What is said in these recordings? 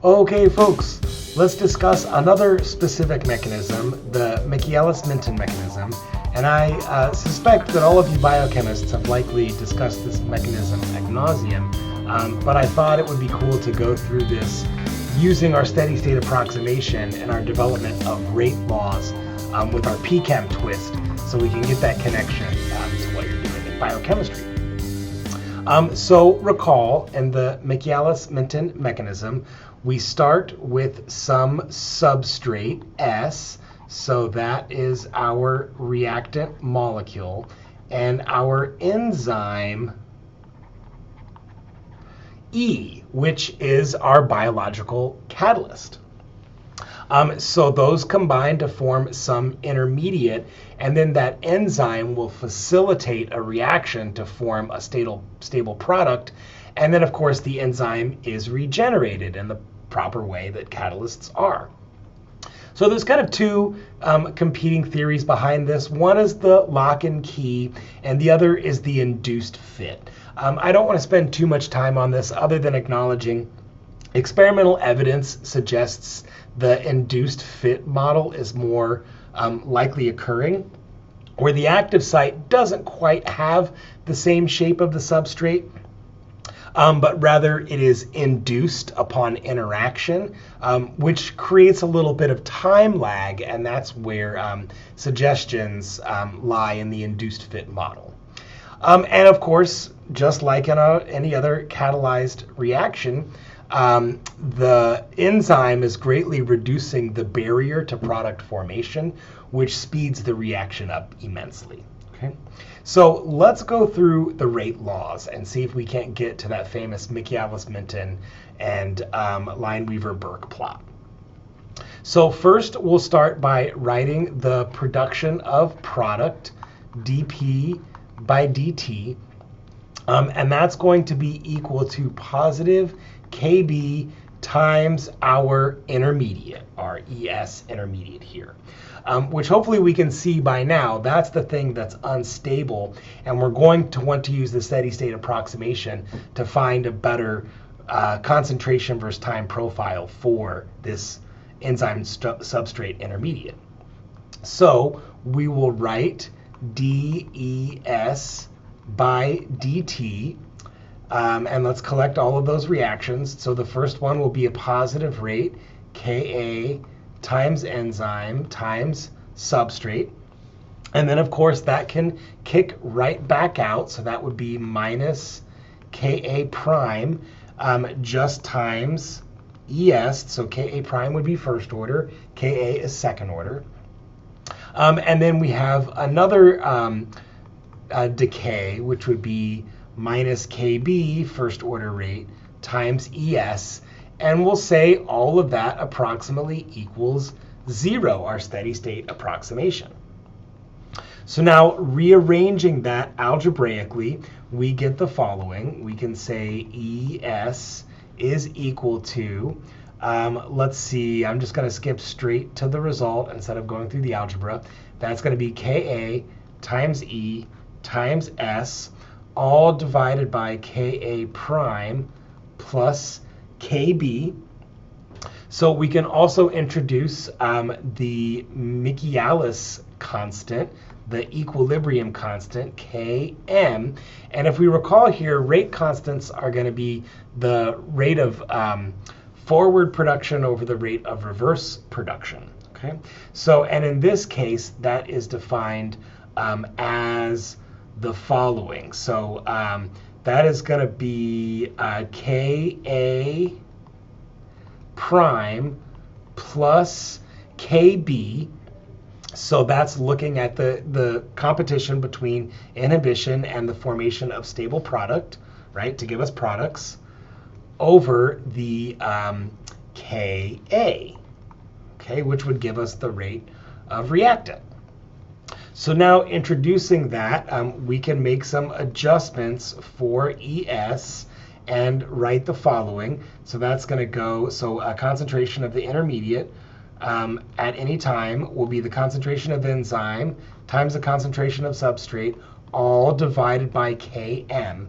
Okay, folks, let's discuss another specific mechanism, the Michaelis-Menten mechanism. And I suspect that all of you biochemists have likely discussed this mechanism ad nauseum, but I thought it would be cool to go through this using our steady state approximation and our development of rate laws with our PChem twist, so we can get that connection to what you're doing in biochemistry. So recall, in the Michaelis-Menten mechanism, we start with some substrate, S, so that is our reactant molecule, and our enzyme, E, which is our biological catalyst. So those combine to form some intermediate, and then that enzyme will facilitate a reaction to form a stable product. And then, of course, the enzyme is regenerated in the proper way that catalysts are. So there's kind of two competing theories behind this. One is the lock and key, and the other is the induced fit. I don't want to spend too much time on this other than acknowledging experimental evidence suggests the induced fit model is more likely occurring, where the active site doesn't quite have the same shape of the substrate, but rather it is induced upon interaction, which creates a little bit of time lag, and that's where suggestions lie in the induced fit model. And of course, just like in any other catalyzed reaction, the enzyme is greatly reducing the barrier to product formation, which speeds the reaction up immensely. Okay? So let's go through the rate laws and see if we can't get to that famous Michaelis-Menten and Lineweaver-Burke plot. So first, we'll start by writing the production of product, dP by dt, and that's going to be equal to positive Kb times our intermediate, our ES intermediate here, which hopefully we can see by now. That's the thing that's unstable, and we're going to want to use the steady state approximation to find a better concentration versus time profile for this enzyme substrate intermediate. So we will write dES by dt, and let's collect all of those reactions. So the first one will be a positive rate, Ka times enzyme times substrate. And then, of course, that can kick right back out. So that would be minus Ka prime just times ES. So Ka prime would be first order, Ka is second order. And then we have another decay, which would be minus Kb, first order rate, times ES. And we'll say all of that approximately equals 0, our steady state approximation. So now, rearranging that algebraically, we get the following. We can say ES is equal to, let's see, I'm just going to skip straight to the result instead of going through the algebra. That's going to be Ka times E times S, all divided by Ka prime plus Kb. So we can also introduce the Michaelis constant, the equilibrium constant, Km. And if we recall here, rate constants are going to be the rate of forward production over the rate of reverse production. Okay? So, and in this case, that is defined as the following. So that is going to be Ka prime plus Kb. So that's looking at the competition between inhibition and the formation of stable product, right, to give us products, over the Ka, okay, which would give us the rate of reactant. So now, introducing that, we can make some adjustments for ES and write the following. So that's going to go, so a concentration of the intermediate at any time will be the concentration of the enzyme times the concentration of substrate, all divided by Km.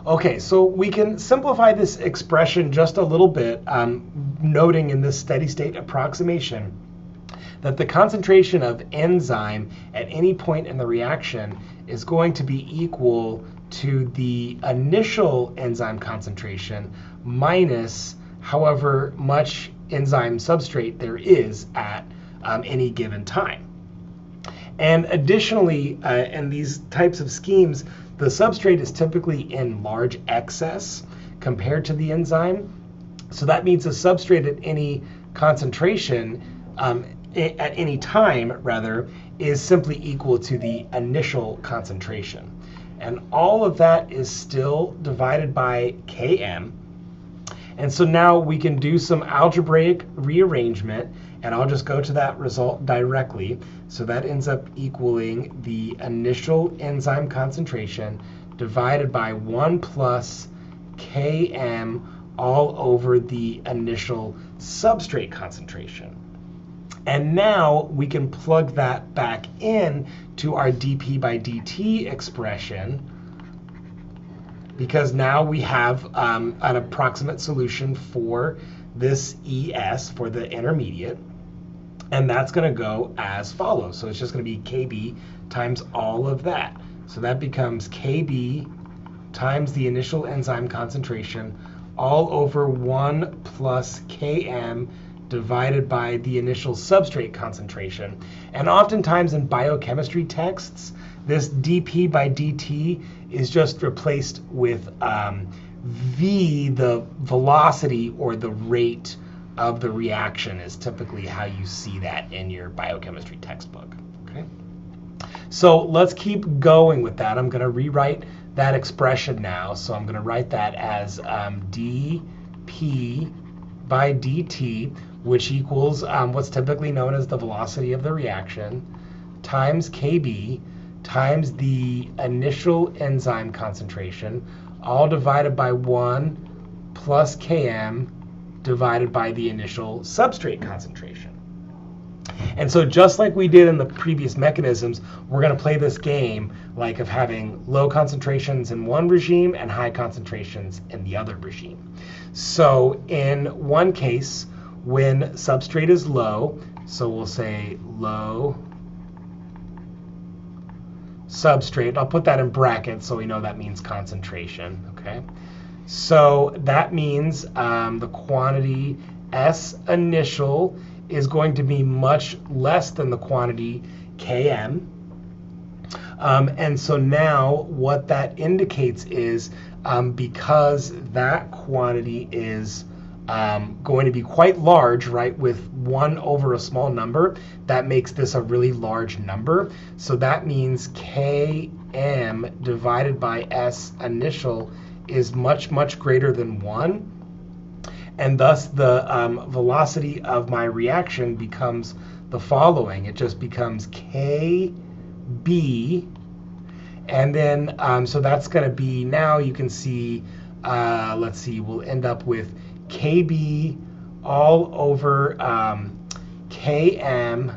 Okay, so we can simplify this expression just a little bit, noting in this steady state approximation that the concentration of enzyme at any point in the reaction is going to be equal to the initial enzyme concentration minus however much enzyme substrate there is at any given time. And additionally, in these types of schemes, the substrate is typically in large excess compared to the enzyme. So that means the substrate at any concentration, at any time rather, is simply equal to the initial concentration. And all of that is still divided by Km. And so now we can do some algebraic rearrangement, and I'll just go to that result directly. So that ends up equaling the initial enzyme concentration divided by 1 plus Km all over the initial substrate concentration. And now we can plug that back in to our dP by dt expression, because now we have an approximate solution for this ES, for the intermediate. And that's going to go as follows. So it's just going to be Kb times all of that. So that becomes Kb times the initial enzyme concentration all over 1 plus Km divided by the initial substrate concentration. And oftentimes in biochemistry texts, this dP by dt is just replaced with V, the velocity or the rate of the reaction is typically how you see that in your biochemistry textbook. Okay? So let's keep going with that. I'm going to rewrite that expression now. So I'm going to write that as dP by dt, which equals what's typically known as the velocity of the reaction, times Kb, times the initial enzyme concentration, all divided by 1 plus Km divided by the initial substrate concentration. And so just like we did in the previous mechanisms, we're going to play this game like of having low concentrations in one regime and high concentrations in the other regime. So in one case, when substrate is low, so we'll say low substrate. I'll put that in brackets so we know that means concentration. Okay, so that means the quantity S initial is going to be much less than the quantity Km. And so now what that indicates is because that quantity is going to be quite large, right, with 1 over a small number, that makes this a really large number. So that means Km divided by S initial is much, much greater than 1. And thus the velocity of my reaction becomes the following. It just becomes Kb, and then so that's going to be, now you can see, let's see, we'll end up with Kb all over Km,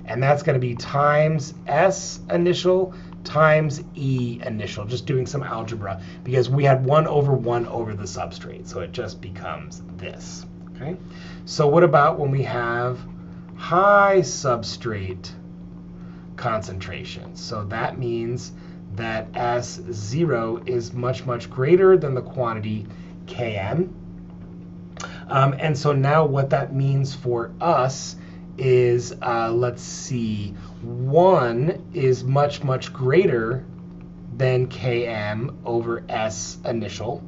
and that's going to be times S initial times E initial, just doing some algebra, because we had 1 over the substrate, so it just becomes this. Okay, so what about when we have high substrate concentration? So that means that S0 is much, much greater than the quantity Km. And so now what that means for us is, let's see, 1 is much, much greater than Km over S initial.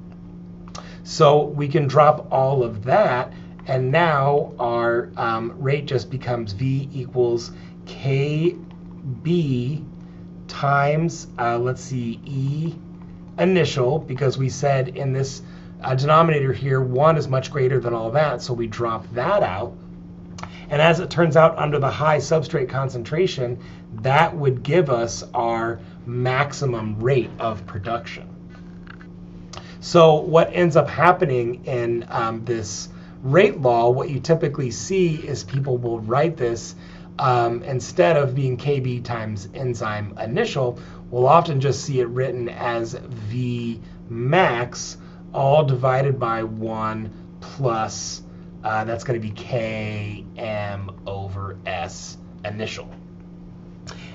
So we can drop all of that, and now our rate just becomes V equals Kb times, let's see, E initial, because we said in this denominator here, 1 is much greater than all that, so we drop that out. And as it turns out, under the high substrate concentration, that would give us our maximum rate of production. So what ends up happening in this rate law, what you typically see is people will write this instead of being Kb times enzyme initial, we'll often just see it written as V max, all divided by 1 plus, that's going to be Km over S initial.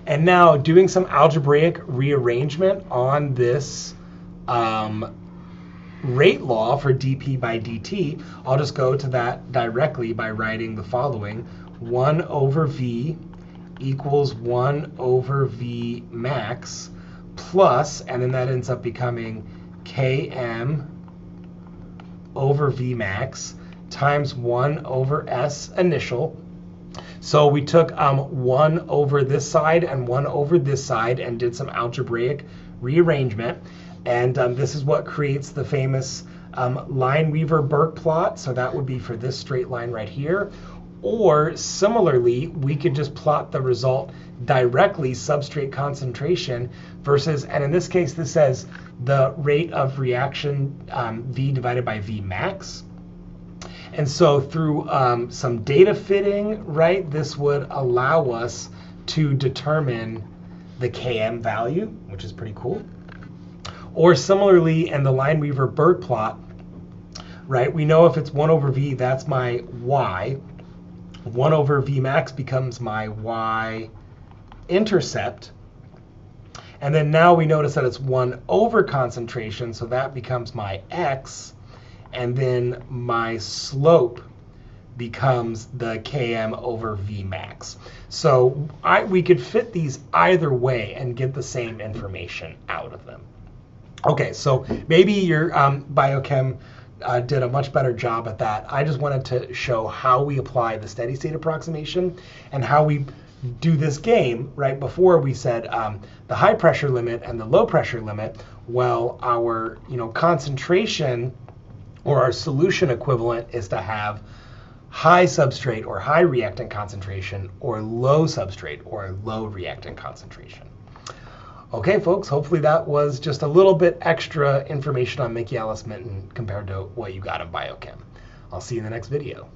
And now doing some algebraic rearrangement on this rate law for dP by dt, I'll just go to that directly by writing the following. 1 over V equals 1 over V max plus, and then that ends up becoming Km over V max times 1 over S initial. So we took 1 over this side and 1 over this side and did some algebraic rearrangement. And this is what creates the famous Lineweaver-Burk plot. So that would be for this straight line right here. Or similarly, we could just plot the result directly, substrate concentration versus, and in this case, this says the rate of reaction V divided by V max. And so through some data fitting, right, this would allow us to determine the Km value, which is pretty cool. Or similarly, in the Lineweaver-Burk plot, right, we know if it's 1 over V, that's my Y. 1 over V max becomes my Y intercept. And then now we notice that it's 1 over concentration, so that becomes my X. And then my slope becomes the Km over V max. So we could fit these either way and get the same information out of them. Okay, so maybe your biochem did a much better job at that. I just wanted to show how we apply the steady state approximation and how we do this game. Right before we said the high pressure limit and the low pressure limit. Well, our concentration or our solution equivalent is to have high substrate or high reactant concentration or low substrate or low reactant concentration. Okay, folks, hopefully that was just a little bit extra information on Michaelis-Menten compared to what you got in biochem. I'll see you in the next video.